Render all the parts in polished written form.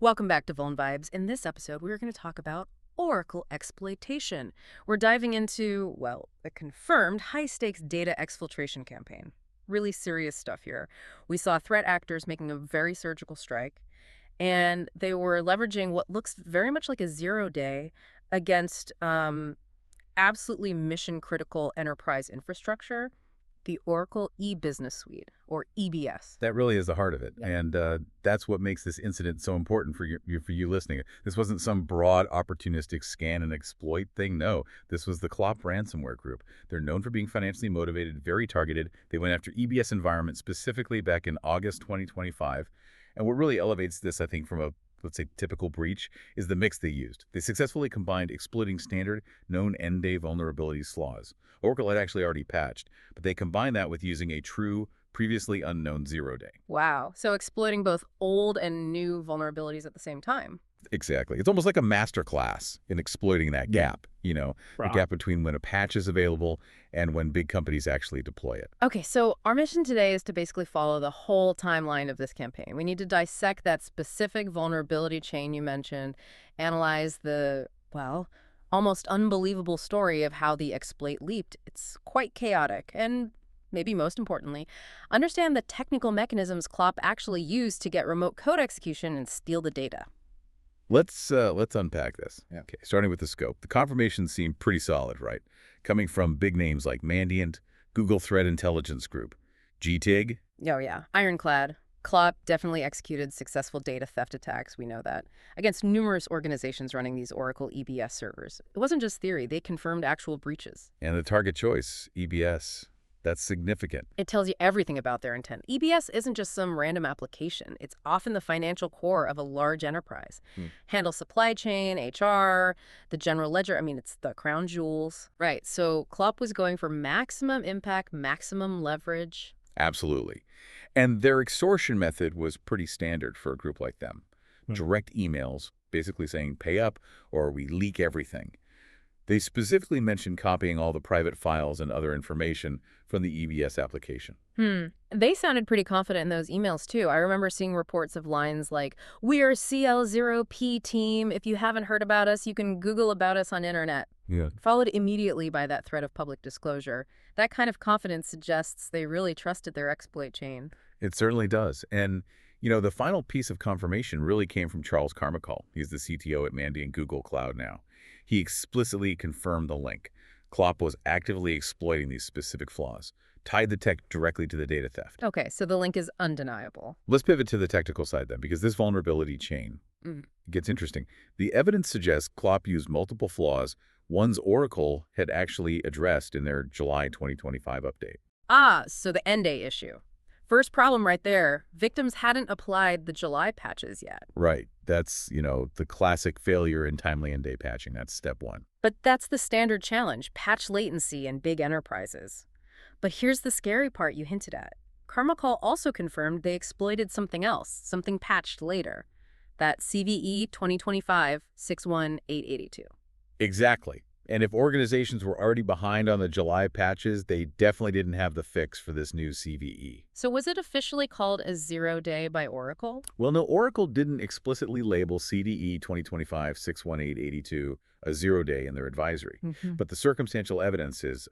Welcome back to Vuln Vibes. In this episode, we're going to talk about Oracle exploitation. We're diving into, well, a confirmed high-stakes data exfiltration campaign. Really serious stuff here. We saw threat actors making a very surgical strike, and they were leveraging what looks very much like a zero-day against absolutely mission-critical enterprise infrastructure, the Oracle e-Business Suite, or EBS. That really is the heart of it. Yeah. And that's what makes this incident so important for you listening. This wasn't some broad opportunistic scan and exploit thing. No, this was the Clop ransomware group. They're known for being financially motivated, very targeted. They went after EBS environments specifically back in August 2025. And what really elevates this, I think, from a let's say typical breach, is the mix they used. They successfully combined exploiting standard known end-day vulnerabilities flaws. Oracle had actually already patched, but they combined that with using a true, previously unknown zero-day. Wow. So exploiting both old and new vulnerabilities at the same time. Exactly. It's almost like a master class in exploiting that gap, the gap between when a patch is available and when big companies actually deploy it. Okay, so our mission today is to basically follow the whole timeline of this campaign. We need to dissect that specific vulnerability chain you mentioned, analyze the, well, almost unbelievable story of how the exploit leaped. It's quite chaotic, and maybe most importantly, understand the technical mechanisms Clop actually used to get remote code execution and steal the data. Let's unpack this. Yeah. Okay, starting with the scope. The confirmations seem pretty solid, right? Coming from big names like Mandiant, Google Threat Intelligence Group, GTIG. Oh yeah, ironclad. Clop definitely executed successful data theft attacks, we know that, against numerous organizations running these Oracle EBS servers. It wasn't just theory, they confirmed actual breaches. And the target choice, EBS. That's significant. It tells you everything about their intent. EBS isn't just some random application. It's often the financial core of a large enterprise. Handles supply chain, HR, the general ledger. I mean, it's the crown jewels. Right, so Clop was going for maximum impact, maximum leverage. Absolutely. And their extortion method was pretty standard for a group like them. Direct emails, basically saying pay up or we leak everything. They specifically mentioned copying all the private files and other information from the EBS application. They sounded pretty confident in those emails, too. I remember seeing reports of lines like, "We are CL0P team. If you haven't heard about us, you can Google about us on internet." Yeah. Followed immediately by that threat of public disclosure. That kind of confidence suggests they really trusted their exploit chain. It certainly does. And, the final piece of confirmation really came from Charles Carmichael. He's the CTO at Mandiant and Google Cloud now. He explicitly confirmed the link. Clop was actively exploiting these specific flaws, tied the tech directly to the data theft. Okay, so the link is undeniable. Let's pivot to the technical side then, because this vulnerability chain gets interesting. The evidence suggests Clop used multiple flaws, ones Oracle had actually addressed in their July 2025 update. Ah, so the end-day issue. First problem right there, victims hadn't applied the July patches yet. Right. That's, the classic failure in timely end-day patching. That's step one. But that's the standard challenge, patch latency in big enterprises. But here's the scary part you hinted at. Carmichael also confirmed they exploited something else, something patched later. That CVE-2025-61882. Exactly. And if organizations were already behind on the July patches, they definitely didn't have the fix for this new CVE. So was it officially called a zero-day by Oracle? Well, no, Oracle didn't explicitly label CVE 2025-61882 a zero-day in their advisory. But the circumstantial evidence is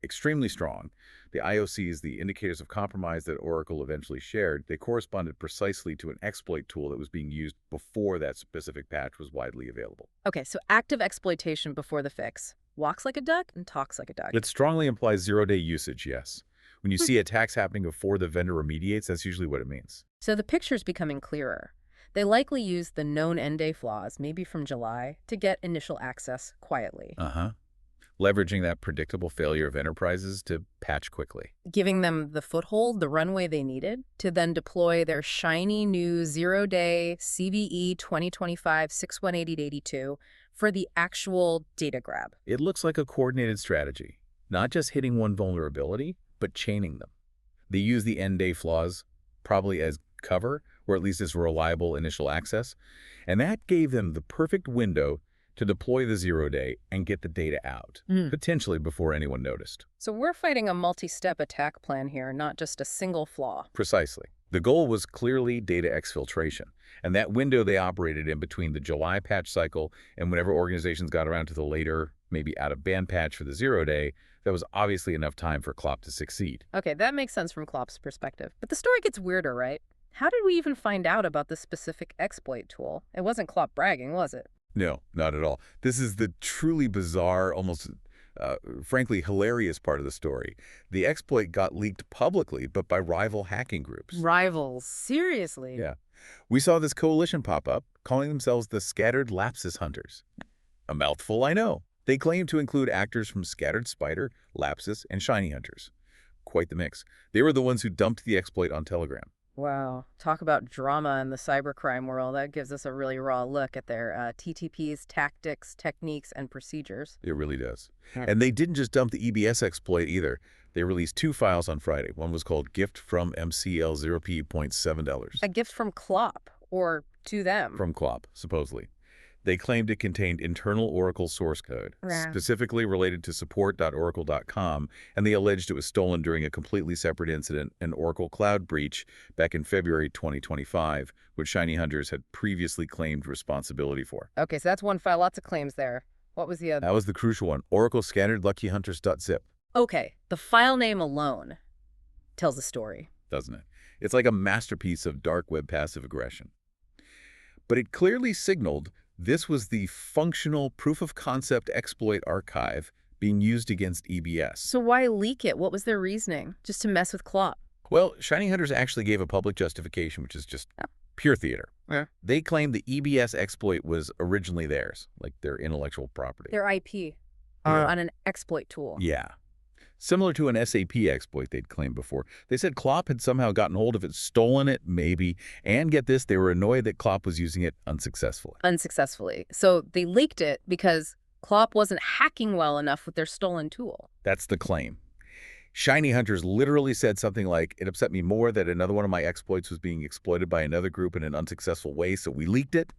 extremely strong. The IOCs, the indicators of compromise that Oracle eventually shared, they corresponded precisely to an exploit tool that was being used before that specific patch was widely available. Okay, so active exploitation before the fix. Walks like a duck and talks like a duck. It strongly implies zero-day usage, yes. When you see attacks happening before the vendor remediates, that's usually what it means. So the picture's becoming clearer. They likely used the known end-day flaws, maybe from July, to get initial access quietly. Leveraging that predictable failure of enterprises to patch quickly. Giving them the foothold, the runway they needed, to then deploy their shiny new zero-day CVE 2025-61882 for the actual data grab. It looks like a coordinated strategy, not just hitting one vulnerability, but chaining them. They use the end-day flaws probably as cover, or at least as reliable initial access, and that gave them the perfect window to deploy the zero-day and get the data out, potentially before anyone noticed. So we're fighting a multi-step attack plan here, not just a single flaw. Precisely. The goal was clearly data exfiltration, and that window they operated in between the July patch cycle and whenever organizations got around to the later, maybe out-of-band patch for the 0-day, that was obviously enough time for Clop to succeed. Okay, that makes sense from Clop's perspective. But the story gets weirder, right? How did we even find out about this specific exploit tool? It wasn't Clop bragging, was it? No, not at all. This is the truly bizarre, almost frankly hilarious part of the story. The exploit got leaked publicly, but by rival hacking groups. Rivals. Seriously? Yeah. We saw this coalition pop up, calling themselves the Scattered Lapsus Hunters. A mouthful, I know. They claim to include actors from Scattered Spider, Lapsus, and Shiny Hunters. Quite the mix. They were the ones who dumped the exploit on Telegram. Wow. Talk about drama in the cybercrime world. That gives us a really raw look at their TTPs, tactics, techniques, and procedures. It really does. Hmm. And they didn't just dump the EBS exploit either. They released 2 files on Friday. One was called Gift from MCL 0P.7. A gift from Clop, or to them. From Clop, supposedly. They claimed it contained internal Oracle source code, Yeah. specifically related to support.oracle.com, and they alleged it was stolen during a completely separate incident, an Oracle Cloud breach, back in February 2025, which Shiny Hunters had previously claimed responsibility for. Okay, so that's one file. Lots of claims there. What was the other? That was the crucial one, Oracle Scattered LuckyHunters.zip, Okay, the file name alone tells the story. doesn't it? It's like a masterpiece of dark web passive aggression. But it clearly signaled this was the functional proof-of-concept exploit archive being used against EBS. So why leak it? What was their reasoning? Just to mess with Clop? Well, Shiny Hunters actually gave a public justification, which is just pure theater. Yeah. They claimed the EBS exploit was originally theirs, like their intellectual property. Their IP Yeah. on an exploit tool. Yeah. Similar to an SAP exploit they'd claimed before. They said Clop had somehow gotten hold of it, stolen it, maybe, and get this, they were annoyed that Clop was using it unsuccessfully. Unsuccessfully. So they leaked it because Clop wasn't hacking well enough with their stolen tool. That's the claim. Shiny Hunters literally said something like, it upset me more that another one of my exploits was being exploited by another group in an unsuccessful way, so we leaked it.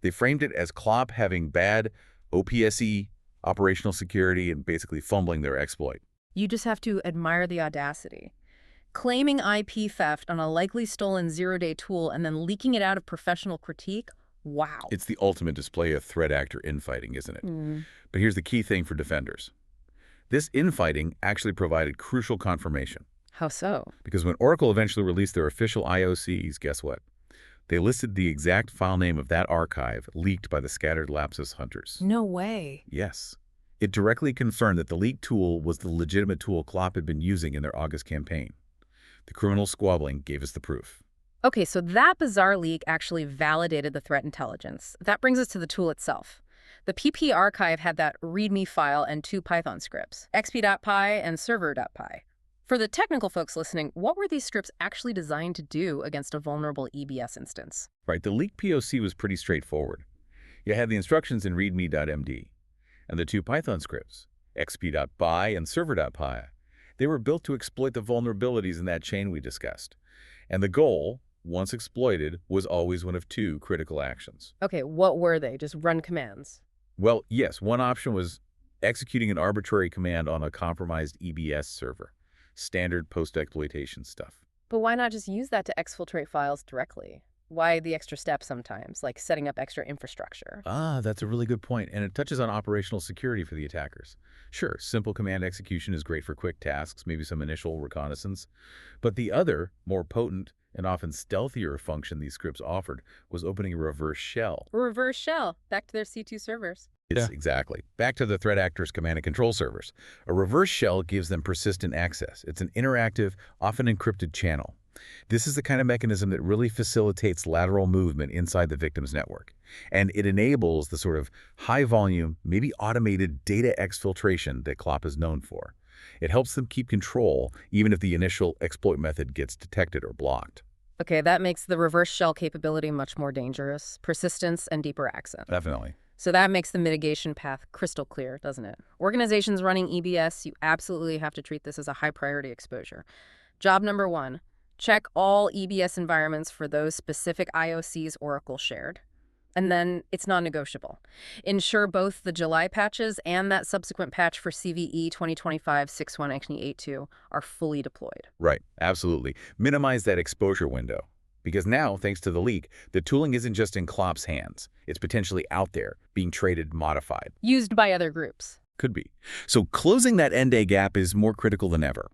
They framed it as Clop having bad OPSE, operational security, and basically fumbling their exploit. You just have to admire the audacity. Claiming IP theft on a likely stolen 0-day tool and then leaking it out of professional critique? Wow. It's the ultimate display of threat actor infighting, isn't it? But here's the key thing for defenders. This infighting actually provided crucial confirmation. How so? Because when Oracle eventually released their official IOCs, guess what? They listed the exact file name of that archive leaked by the Scattered Lapsus Hunters. No way. Yes. It directly confirmed that the leaked tool was the legitimate tool Clop had been using in their August campaign. The criminal squabbling gave us the proof. Okay, so that bizarre leak actually validated the threat intelligence. That brings us to the tool itself. The PP archive had that README file and 2 Python scripts, xp.py and server.py. For the technical folks listening, what were these scripts actually designed to do against a vulnerable EBS instance? Right, the leak POC was pretty straightforward. You had the instructions in readme.md, and the 2 Python scripts, xp.py and server.py. They were built to exploit the vulnerabilities in that chain we discussed. And the goal, once exploited, was always one of 2 critical actions. Okay, what were they? Just run commands? Well, yes, one option was executing an arbitrary command on a compromised EBS server. Standard post-exploitation stuff. But why not just use that to exfiltrate files directly? Why the extra step sometimes, like setting up extra infrastructure? Ah, that's a really good point, and it touches on operational security for the attackers. Sure, simple command execution is great for quick tasks, maybe some initial reconnaissance. But the other, more potent, and often stealthier function these scripts offered was opening a reverse shell. A reverse shell, back to their C2 servers. Exactly. Back to the threat actors' command and control servers. A reverse shell gives them persistent access. It's an interactive, often encrypted channel. This is the kind of mechanism that really facilitates lateral movement inside the victim's network. And it enables the sort of high-volume, maybe automated data exfiltration that Clop is known for. It helps them keep control even if the initial exploit method gets detected or blocked. Okay, that makes the reverse shell capability much more dangerous. Persistence and deeper access. Definitely. So that makes the mitigation path crystal clear, doesn't it? Organizations running EBS, you absolutely have to treat this as a high-priority exposure. Job number 1, check all EBS environments for those specific IOCs Oracle shared. And then it's non-negotiable. Ensure both the July patches and that subsequent patch for CVE 2025-61882 are fully deployed. Right, absolutely. Minimize that exposure window. Because now, thanks to the leak, the tooling isn't just in Clop's hands. It's potentially out there, being traded, modified. Used by other groups. Could be. So closing that end-day gap is more critical than ever.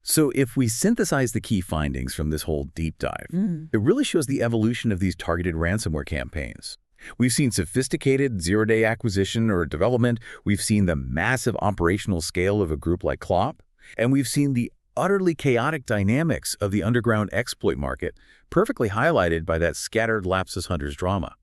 So if we synthesize the key findings from this whole deep dive, it really shows the evolution of these targeted ransomware campaigns. We've seen sophisticated zero-day acquisition or development. We've seen the massive operational scale of a group like Clop. And we've seen the utterly chaotic dynamics of the underground exploit market, perfectly highlighted by that scattered Lapsus Hunters drama.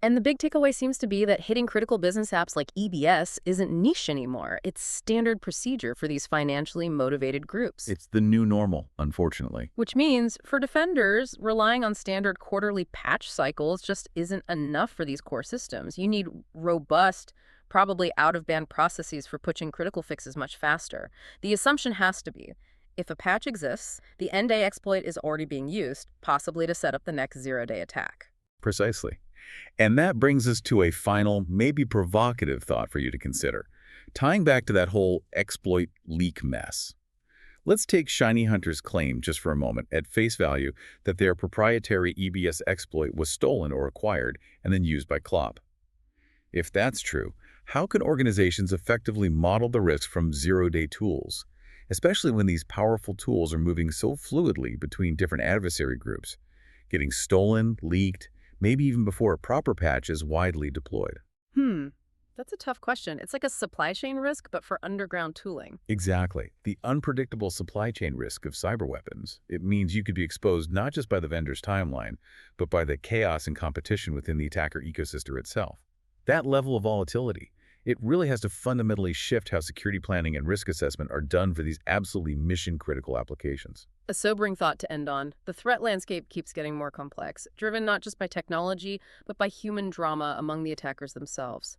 And the big takeaway seems to be that hitting critical business apps like EBS isn't niche anymore. It's standard procedure for these financially motivated groups. It's the new normal, unfortunately. Which means, for defenders, relying on standard quarterly patch cycles just isn't enough for these core systems. You need robust, probably out-of-band processes for pushing critical fixes much faster. The assumption has to be, if a patch exists, the end-day exploit is already being used, possibly to set up the next zero-day attack. Precisely. And that brings us to a final, maybe provocative thought for you to consider, tying back to that whole exploit leak mess. Let's take Shiny Hunter's claim just for a moment at face value that their proprietary EBS exploit was stolen or acquired and then used by Clop. If that's true, how can organizations effectively model the risk from zero-day tools, especially when these powerful tools are moving so fluidly between different adversary groups, getting stolen, leaked, maybe even before a proper patch is widely deployed? That's a tough question. It's like a supply chain risk, but for underground tooling. Exactly. The unpredictable supply chain risk of cyber weapons. It means you could be exposed not just by the vendor's timeline, but by the chaos and competition within the attacker ecosystem itself. That level of volatility, it really has to fundamentally shift how security planning and risk assessment are done for these absolutely mission-critical applications. A sobering thought to end on. The threat landscape keeps getting more complex, driven not just by technology, but by human drama among the attackers themselves.